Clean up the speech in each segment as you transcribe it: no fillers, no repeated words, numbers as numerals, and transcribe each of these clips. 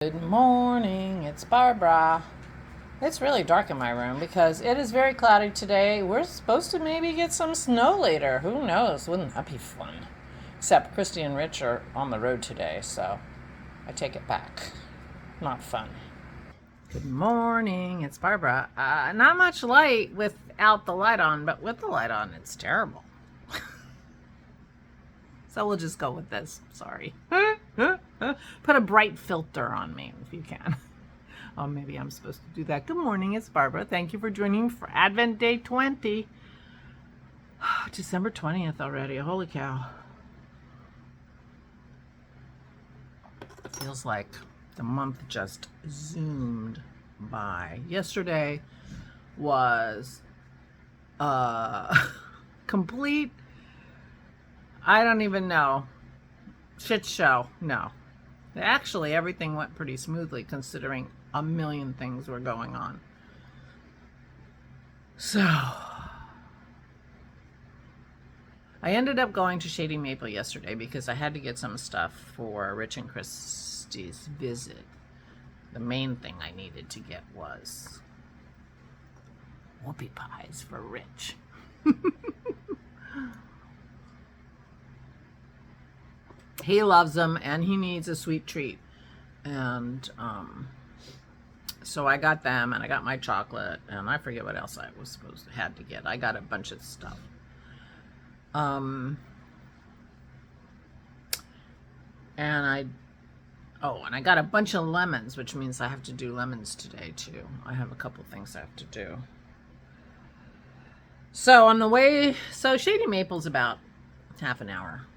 Good morning, it's Barbara. It's really dark in my room because it is very cloudy today. We're supposed to maybe get some snow later. Who knows? Wouldn't that be fun? Except Christy and Rich are on the road today, so I take it back. Not fun. Good morning, it's Barbara. Not much light without the light on, but with the light on, it's terrible. So we'll just go with this. Sorry. Put a bright filter on me if you can. Oh, maybe I'm supposed to do that. Good morning, it's Barbara. Thank you for joining me for Advent Day 20. December 20th already. Holy cow. Feels like the month just zoomed by. Yesterday was complete, I don't even know, shit show. No. Actually, everything went pretty smoothly considering a million things were going on. So, I ended up going to Shady Maple yesterday because I had to get some stuff for Rich and Christie's visit. The main thing I needed to get was whoopie pies for Rich. He loves them and he needs a sweet treat. And so I got them and I got my chocolate and I forget what else I was had to get. I got a bunch of stuff. And I got a bunch of lemons, which means I have to do lemons today too. I have a couple things I have to do. So on the way, Shady Maple's about half an hour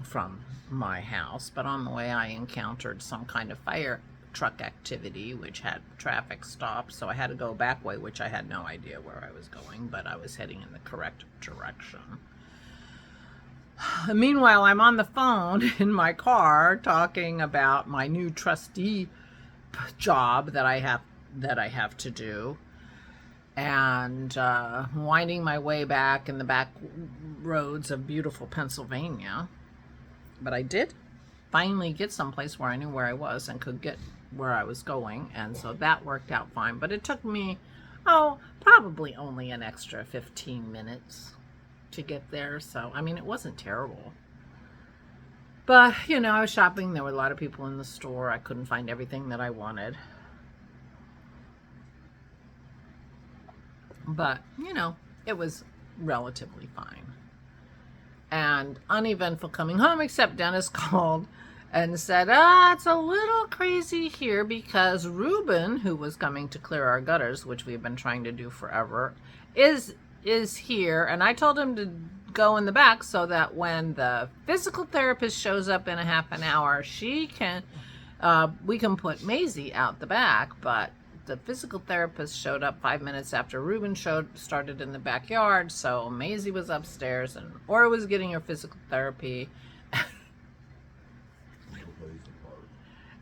from my house, but on the way I encountered some kind of fire truck activity which had traffic stops, so I had to go back way, which I had no idea where I was going, but I was heading in the correct direction. Meanwhile, I'm on the phone in my car talking about my new trustee job that I have to do, and winding my way back in the back roads of beautiful Pennsylvania. But I did finally get someplace where I knew where I was and could get where I was going, and so that worked out fine. But it took me, probably only an extra 15 minutes to get there. So, I mean, it wasn't terrible. But, I was shopping. There were a lot of people in the store. I couldn't find everything that I wanted. But, it was relatively fine and uneventful coming home, except Dennis called and said, it's a little crazy here because Ruben, who was coming to clear our gutters, which we've been trying to do forever, is here. And I told him to go in the back so that when the physical therapist shows up in a half an hour, we can put Maisie out the back. But the physical therapist showed up 5 minutes after Ruben started in the backyard, so Maisie was upstairs and Ora was getting her physical therapy.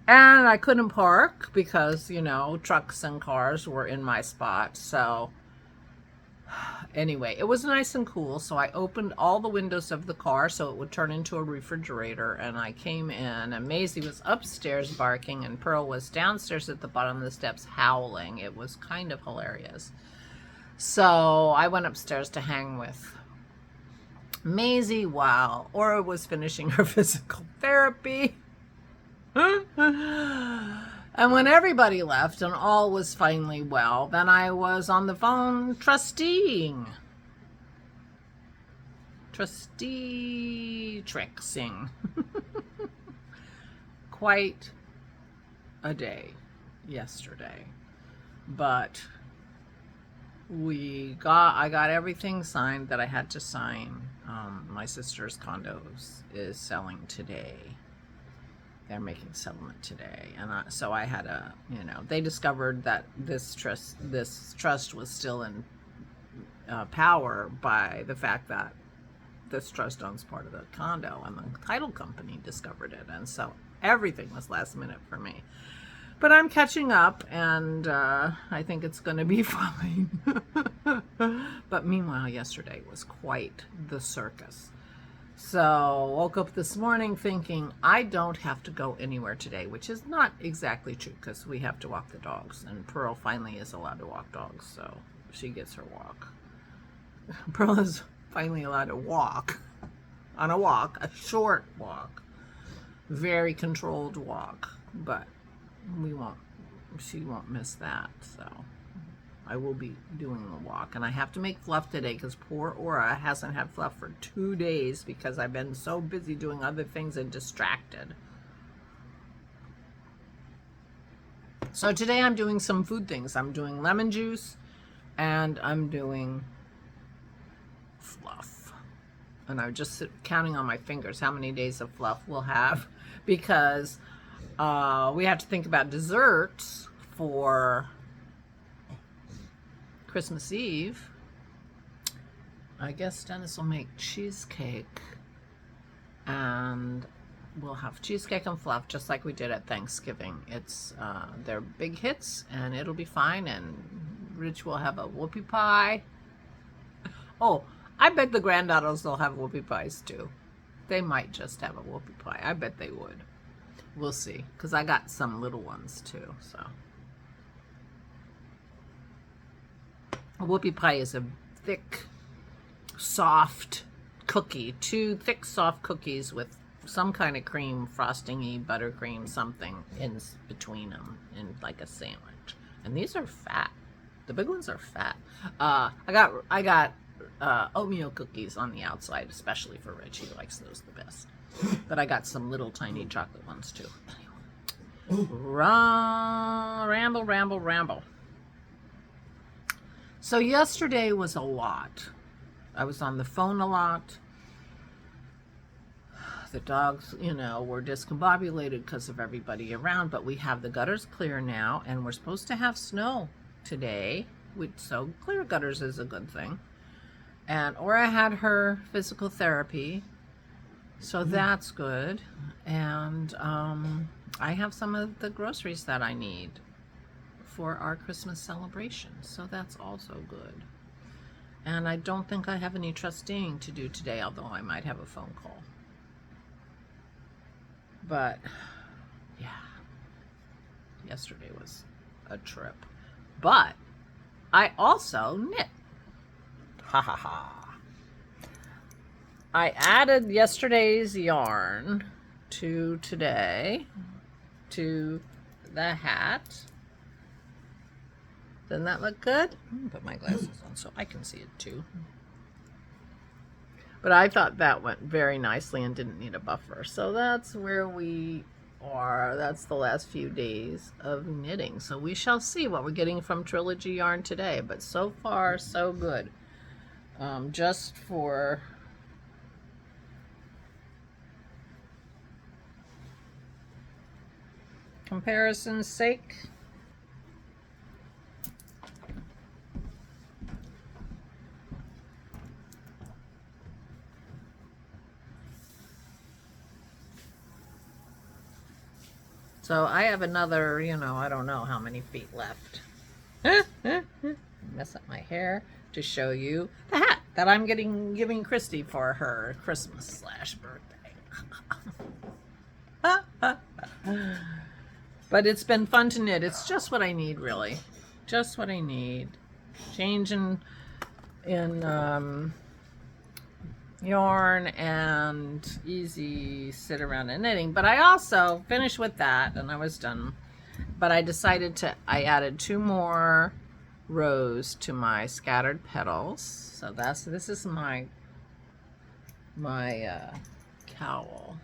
And I couldn't park because, trucks and cars were in my spot. So anyway, it was nice and cool, so I opened all the windows of the car so it would turn into a refrigerator, and I came in, and Maisie was upstairs barking, and Pearl was downstairs at the bottom of the steps howling. It was kind of hilarious. So I went upstairs to hang with Maisie while Ora was finishing her physical therapy. And when everybody left and all was finally well, then I was on the phone trixing. Quite a day yesterday. But I got everything signed that I had to sign. My sister's condos is selling today. They're making settlement today, and so I had they discovered that this trust was still in power by the fact that this trust owns part of the condo, and the title company discovered it, and so everything was last minute for me. But I'm catching up, and I think it's going to be fine. But meanwhile, yesterday was quite the circus. So woke up this morning thinking I don't have to go anywhere today, which is not exactly true because we have to walk the dogs, and Pearl finally is allowed to walk dogs, so she gets her walk. Pearl is finally allowed to walk on a walk, a short walk, very controlled walk, but she won't miss that, so I will be doing a walk. And I have to make Fluff today because poor Aura hasn't had Fluff for 2 days because I've been so busy doing other things and distracted. So today I'm doing some food things. I'm doing lemon juice and I'm doing Fluff. And I'm just counting on my fingers how many days of Fluff we'll have because we have to think about desserts for Christmas Eve. I guess Dennis will make cheesecake and we'll have cheesecake and Fluff just like we did at Thanksgiving. It's they're big hits and it'll be fine, and Rich will have a whoopie pie. Oh, I bet the granddaughters will have whoopie pies too. They might just have a whoopie pie. I bet they would. We'll see, because I got some little ones too, so. A whoopie pie is a thick, soft cookie. 2 thick, soft cookies with some kind of cream, frosting-y, buttercream, something in between them in like a sandwich. And these are fat. The big ones are fat. I got oatmeal cookies on the outside, especially for Rich. He likes those the best. But I got some little tiny chocolate ones too. Anyway. Ramble. So yesterday was a lot. I was on the phone a lot. The dogs, were discombobulated because of everybody around, but we have the gutters clear now, and we're supposed to have snow today. So clear gutters is a good thing. And Aura had her physical therapy, so that's good. And I have some of the groceries that I need for our Christmas celebration, so that's also good. And I don't think I have any trusteeing to do today, although I might have a phone call. But yeah, yesterday was a trip. But I also knit. Ha ha ha. I added yesterday's yarn to today, to the hat. Doesn't that look good? I'm gonna put my glasses on so I can see it too. But I thought that went very nicely and didn't need a buffer. So that's where we are. That's the last few days of knitting. So we shall see what we're getting from Trilogy Yarn today. But so far, so good. Just for comparison's sake, so I have another, I don't know how many feet left. Mess up my hair to show you the hat that I'm giving Christy for her Christmas/birthday. But it's been fun to knit. It's just what I need, really. Just what I need. Change in yarn and easy sit around and knitting. But I also finished with that and I was done. But I I added 2 more rows to my scattered petals. So this is my cowl.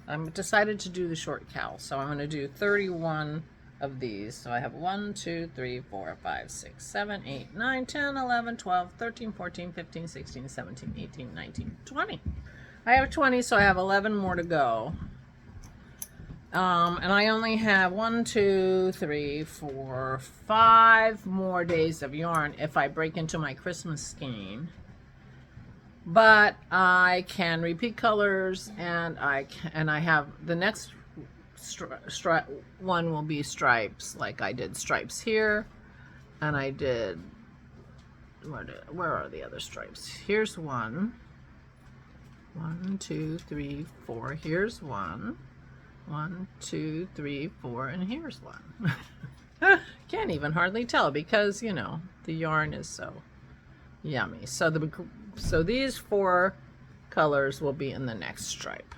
I'm decided to do the short cowl. So I'm going to do 31 of these. So I have 1, 2, 3, 4, 5, 6, 7, 8, 9, 10, 11, 12, 13, 14, 15, 16, 17, 18, 19, 20. I have 20, so I have 11 more to go. And I only have 1, 2, 3, 4, 5 more days of yarn if I break into my Christmas skein. But I can repeat colors, and I have the next one will be stripes, like I did stripes here, and I did, where are the other stripes? Here's one 1, 2, 3, 4. Here's one. 1, 2, 3, 4, and here's one. Can't even hardly tell because, you know, the yarn is so yummy. So these 4 colors will be in the next stripe.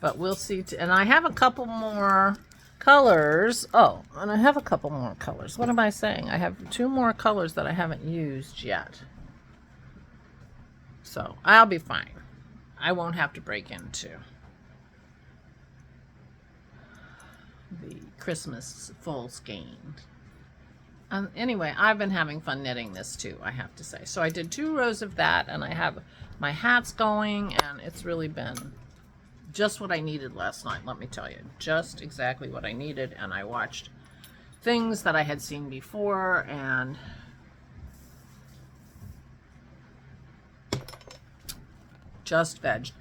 But we'll see. And I have a couple more colors. Oh, and I have a couple more colors. What am I saying? I have 2 more colors that I haven't used yet. So I'll be fine. I won't have to break into the Christmas full skein. Anyway, I've been having fun knitting this too, I have to say. So I did 2 rows of that, and I have my hats going, and it's really been just what I needed last night, let me tell you. Just exactly what I needed, and I watched things that I had seen before, and just vegged.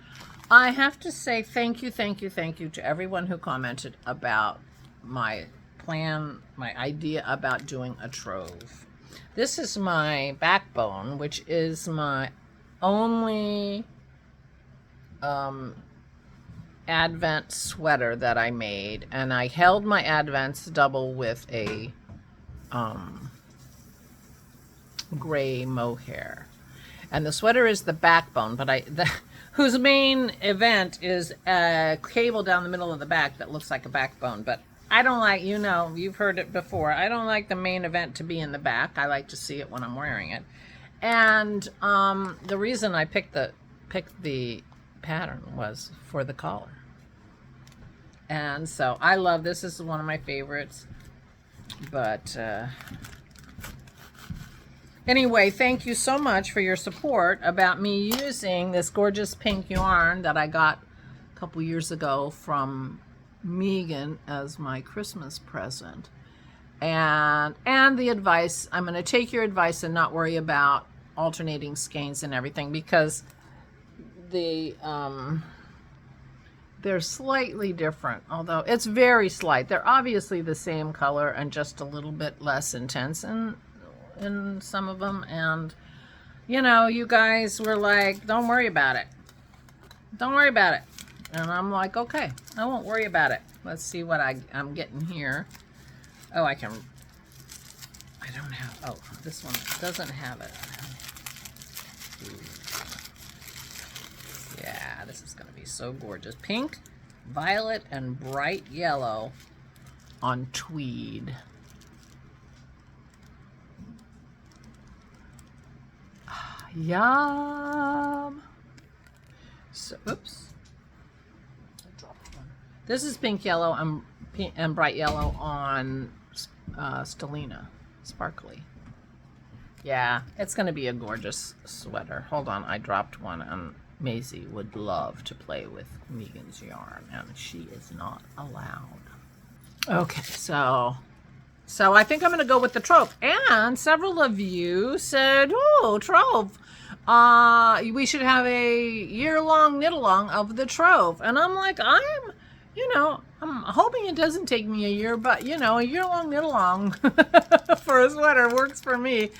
I have to say thank you to everyone who commented about my plan, my idea about doing a trove. This is my backbone, which is my only Advent sweater that I made, and I held my Advents double with a gray mohair. And the sweater is the backbone, but whose main event is a cable down the middle of the back that looks like a backbone. But I don't like, you know, you've heard it before, I don't like the main event to be in the back. I like to see it when I'm wearing it. And the reason I picked the pattern was for the collar. And so I love this. This is one of my favorites. But anyway, thank you so much for your support about me using this gorgeous pink yarn that I got a couple years ago from Megan as my Christmas present. And the advice, I'm going to take your advice and not worry about alternating skeins and everything, because they're slightly different, although it's very slight. They're obviously the same color and just a little bit less intense in some of them. And you know, you guys were like, don't worry about it, don't worry about it. And I'm like, okay, I won't worry about it. Let's see what I'm getting here. Oh, I don't have, oh, this one doesn't have it. Yeah, this is going to be so gorgeous. Pink, violet, and bright yellow on tweed. Yum. So, oops. I dropped one. This is pink, yellow, and bright yellow on Stellina, sparkly. Yeah, it's going to be a gorgeous sweater. Hold on, I dropped one, and Maisie would love to play with Megan's yarn, and she is not allowed. Okay, so I think I'm going to go with the trove. And several of you said, oh, trove. We should have a year-long knit-along of the trove. And I'm like, I'm hoping it doesn't take me a year, but, you know, a year-long knit-along for a sweater works for me,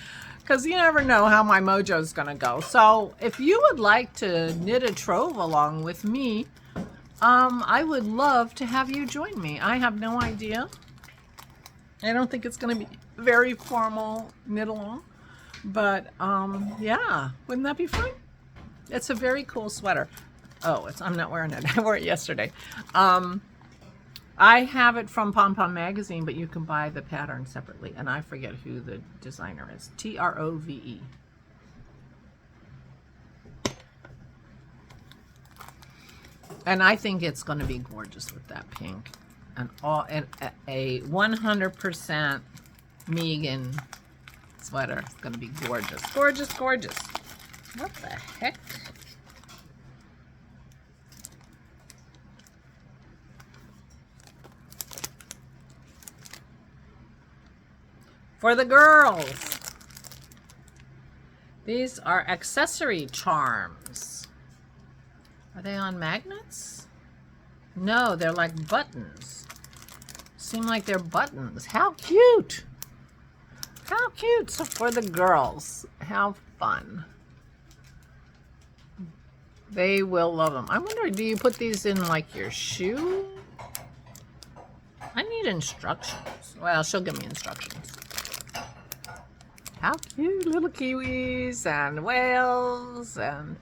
because you never know how my mojo's going to go. So if you would like to knit a trove along with me, I would love to have you join me. I have no idea. I don't think it's going to be very formal knit-along, but yeah, wouldn't that be fun? It's a very cool sweater. Oh, I'm not wearing it. I wore it yesterday. I have it from Pom Pom Magazine, but you can buy the pattern separately, and I forget who the designer is. Trove. And I think it's going to be gorgeous with that pink. And a 100% Megan sweater. It's going to be gorgeous. Gorgeous, gorgeous. What the heck? For the girls. These are accessory charms. Are they on magnets? No, they're like buttons. Seem like they're buttons. How cute! How cute! So for the girls, how fun. They will love them. I wonder, do you put these in like your shoe? I need instructions. Well, she'll give me instructions. How cute, little kiwis and whales and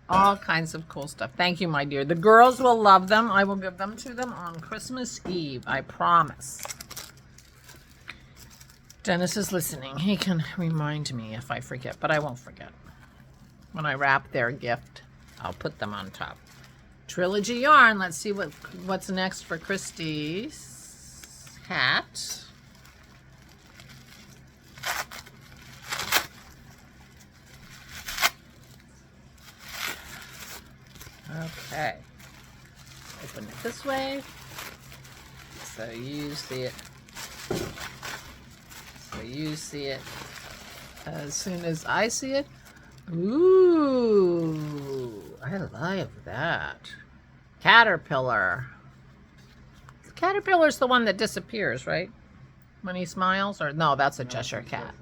all kinds of cool stuff. Thank you, my dear. The girls will love them. I will give them to them on Christmas Eve. I promise. Dennis is listening. He can remind me if I forget, but I won't forget. When I wrap their gift, I'll put them on top. Trilogy yarn. Let's see what's next for Christy's hat. Okay. Open it this way. So you see it. So you see it as soon as I see it. Ooh, I love that. Caterpillar. Caterpillar's the one that disappears, right? When he smiles? Or no, that's a Cheshire cat.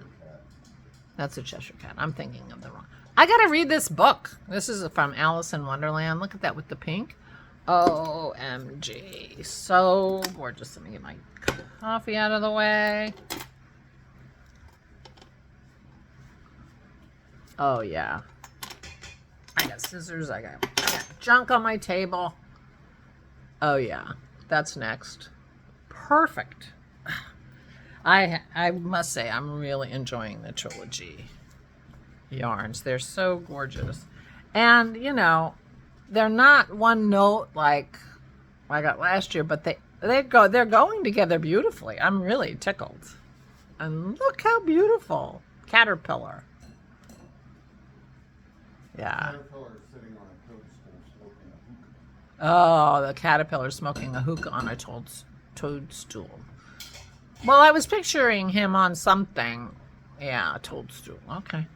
That's a Cheshire cat. I'm thinking of the wrong. I gotta read this book. This is from Alice in Wonderland. Look at that with the pink. OMG. So gorgeous. Let me get my coffee out of the way. Oh, yeah. I got scissors. I got junk on my table. Oh, yeah. That's next. Perfect. I must say, I'm really enjoying the trilogy yarns. They're so gorgeous. And, you know, they're not one note like I got last year, but they're going together beautifully. I'm really tickled. And look how beautiful. Caterpillar. Yeah. Oh, the caterpillar smoking a hookah on a toadstool. Well, I was picturing him on something. Yeah, a toadstool. Okay.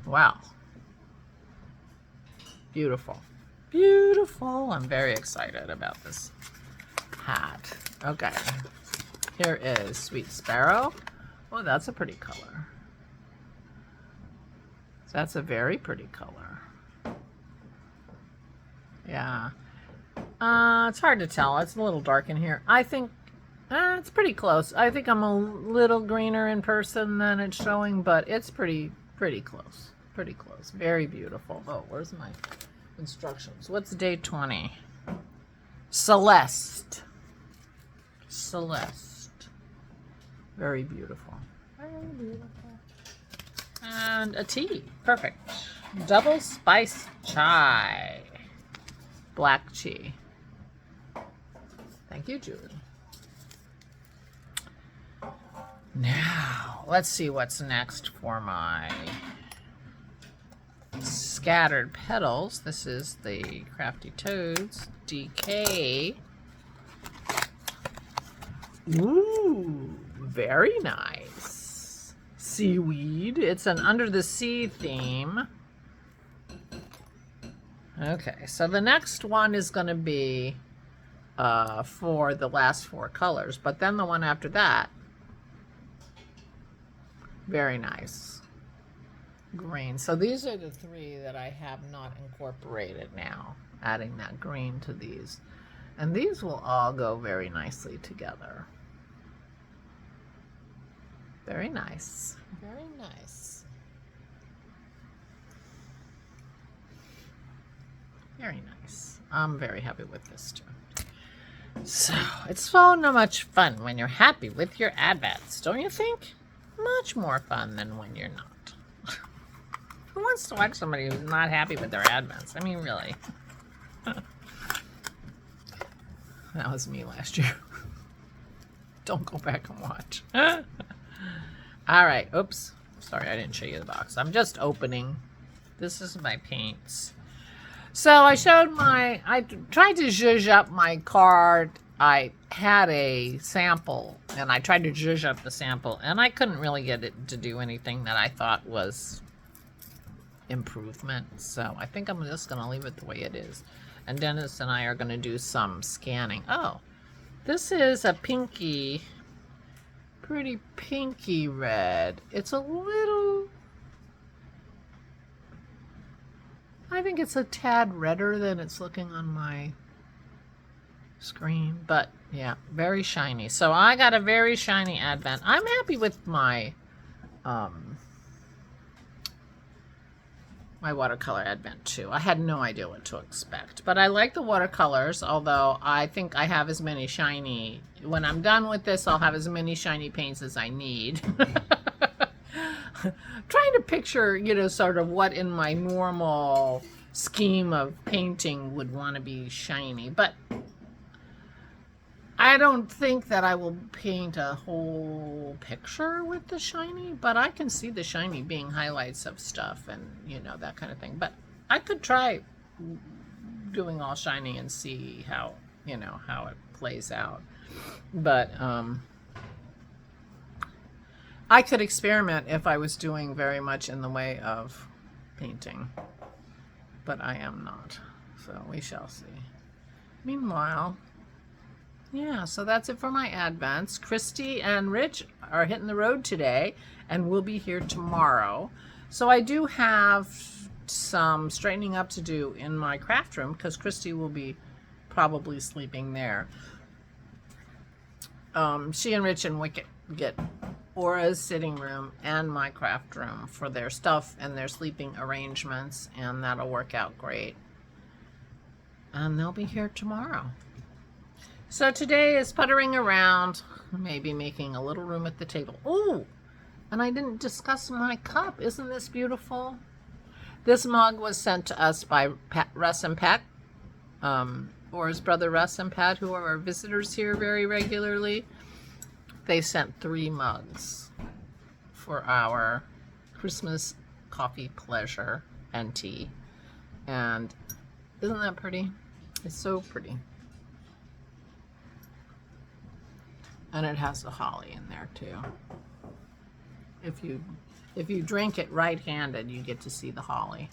Wow. Beautiful. Beautiful. I'm very excited about this hat. Okay. Here is Sweet Sparrow. Oh, that's a pretty color. That's a very pretty color. Yeah. It's hard to tell. It's a little dark in here. I think it's pretty close. I think I'm a little greener in person than it's showing, but it's pretty close. Pretty close. Very beautiful. Oh, where's my instructions? What's day 20? Celeste. Celeste. Very beautiful. Very beautiful. And a tea. Perfect. Double spice chai. Black tea. Thank you, Julie. Now, let's see what's next for my scattered petals. This is the Crafty Toads DK. Ooh, very nice. Seaweed. It's an under the sea theme. Okay, so the next one is going to be for the last 4 colors, but then the one after that, very nice. Green. So these are the 3 that I have not incorporated now, adding that green to these. And these will all go very nicely together. Very nice. Very nice. Very nice. I'm very happy with this too. So, it's so much fun when you're happy with your advents, don't you think? Much more fun than when you're not. Who wants to watch somebody who's not happy with their advents? I mean, really. That was me last year. Don't go back and watch. All right. Oops. Sorry, I didn't show you the box. I'm just opening. This is my paints. So I tried to zhuzh up my card. I had a sample, and I tried to zhuzh up the sample, and I couldn't really get it to do anything that I thought was improvement. So I think I'm just going to leave it the way it is. And Dennis and I are going to do some scanning. Oh, this is a pinky, pretty pinky red. It's a little I think it's a tad redder than it's looking on my screen, but yeah, very shiny. So I got a very shiny Advent. I'm happy with my my watercolor Advent too. I had no idea what to expect, but I like the watercolors, although I think I have as many shiny, when I'm done with this, I'll have as many shiny paints as I need. Trying to picture, you know, sort of what in my normal scheme of painting would want to be shiny, but I don't think that I will paint a whole picture with the shiny, but I can see the shiny being highlights of stuff and, you know, that kind of thing. But I could try doing all shiny and see how, you know, how it plays out. But I could experiment if I was doing very much in the way of painting, but I am not. So we shall see. Meanwhile, yeah, so that's it for my Advents. Christy and Rich are hitting the road today and will be here tomorrow. So I do have some straightening up to do in my craft room because Christy will be probably sleeping there. She and Rich and Wicket get Aura's sitting room and my craft room for their stuff and their sleeping arrangements, and that'll work out great. And they'll be here tomorrow. So today is puttering around, maybe making a little room at the table. Oh, and I didn't discuss my cup. Isn't this beautiful? This mug was sent to us by Russ and Pat, or his brother Russ and Pat, who are our visitors here very regularly. They sent 3 mugs for our Christmas coffee pleasure and tea. And isn't that pretty? It's so pretty. And it has the holly in there too. If you drink it right-handed, you get to see the holly.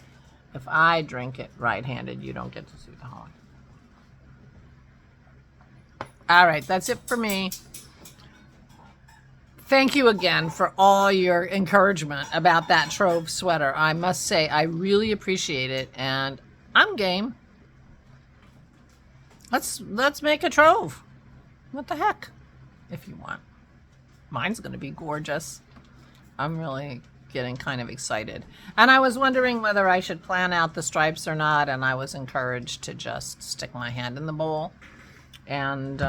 If I drink it right-handed, you don't get to see the holly. All right, that's it for me. Thank you again for all your encouragement about that Trove sweater. I must say, I really appreciate it, and I'm game. Let's make a Trove. What the heck? If you want. Mine's going to be gorgeous. I'm really getting kind of excited. And I was wondering whether I should plan out the stripes or not, and I was encouraged to just stick my hand in the bowl. And,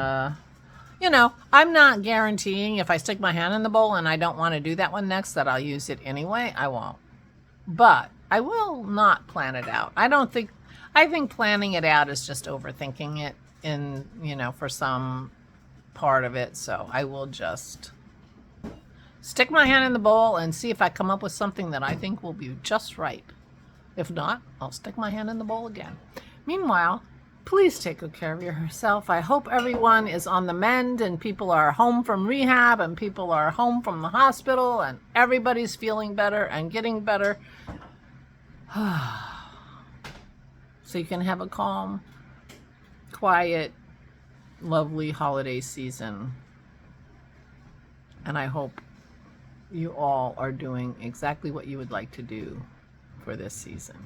you know, I'm not guaranteeing if I stick my hand in the bowl and I don't want to do that one next that I'll use it anyway. I won't. But I will not plan it out. I think planning it out is just overthinking it in, you know, for some part of it. So I will just stick my hand in the bowl and see if I come up with something that I think will be just right. If not, I'll stick my hand in the bowl again. Meanwhile, please take good care of yourself. I hope everyone is on the mend and people are home from rehab and people are home from the hospital and everybody's feeling better and getting better. So you can have a calm, quiet, lovely holiday season. And I hope you all are doing exactly what you would like to do for this season.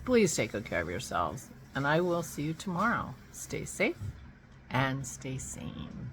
Please take good care of yourselves, and I will see you tomorrow. Stay safe and stay sane.